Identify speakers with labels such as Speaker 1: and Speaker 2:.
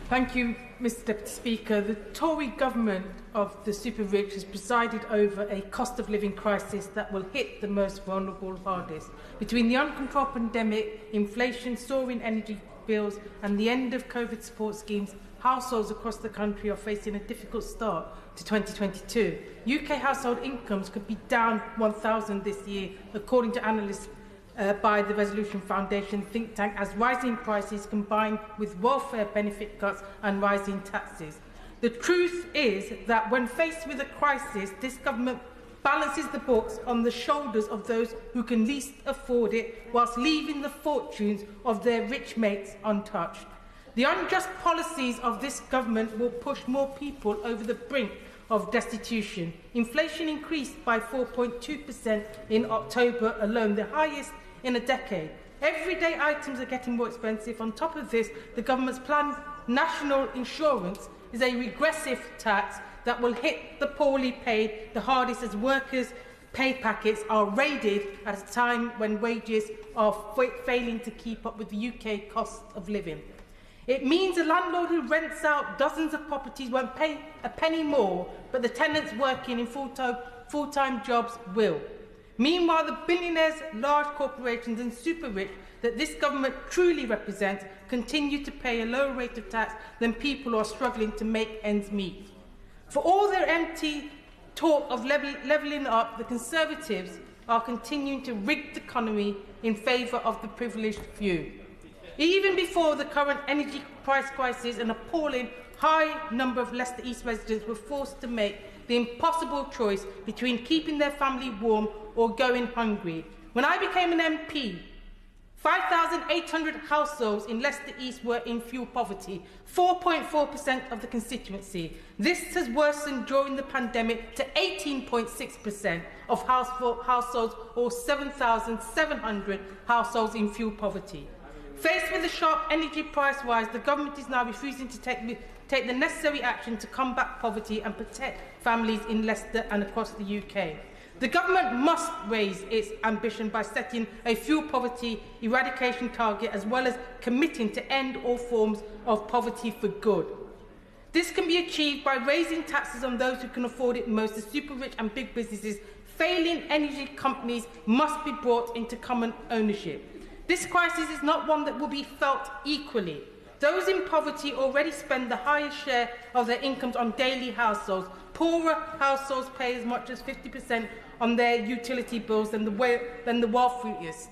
Speaker 1: Thank you, Mr Deputy Speaker. The Tory government of the super rich has presided over a cost of living crisis that will hit the most vulnerable hardest. Between the uncontrolled pandemic, inflation, soaring energy bills and the end of COVID support schemes, households across the country are facing a difficult start to 2022. UK household incomes could be down 1,000 this year, according to analysts by the Resolution Foundation think tank, as rising prices combine with welfare benefit cuts and rising taxes. The truth is that when faced with a crisis, this government balances the books on the shoulders of those who can least afford it, whilst leaving the fortunes of their rich mates untouched. The unjust policies of this government will push more people over the brink of destitution. Inflation increased by 4.2% in October alone, the highest in a decade. Everyday items are getting more expensive. On top of this, the government's planned national insurance is a regressive tax that will hit the poorly paid the hardest, as workers' pay packets are raided at a time when wages are failing to keep up with the UK cost of living. It means a landlord who rents out dozens of properties won't pay a penny more, but the tenants working in full-time jobs will. Meanwhile, the billionaires, large corporations and super rich that this government truly represents continue to pay a lower rate of tax than people who are struggling to make ends meet. For all their empty talk of levelling up, the Conservatives are continuing to rig the economy in favour of the privileged few. Even before the current energy price crisis, an appalling high number of Leicester East residents were forced to make the impossible choice between keeping their family warm or going hungry. When I became an MP, 5,800 households in Leicester East were in fuel poverty, 4.4% of the constituency. This has worsened during the pandemic to 18.6% of households, or 7,700 households in fuel poverty. Faced with the sharp energy price rise, the government is now refusing to take the necessary action to combat poverty and protect families in Leicester and across the UK. The government must raise its ambition by setting a fuel poverty eradication target, as well as committing to end all forms of poverty for good. This can be achieved by raising taxes on those who can afford it most. The super rich and big businesses. Failing energy companies must be brought into common ownership. This crisis is not one that will be felt equally. Those in poverty already spend the highest share of their incomes on daily households. Poorer households pay as much as 50% on their utility bills than the wealthiest.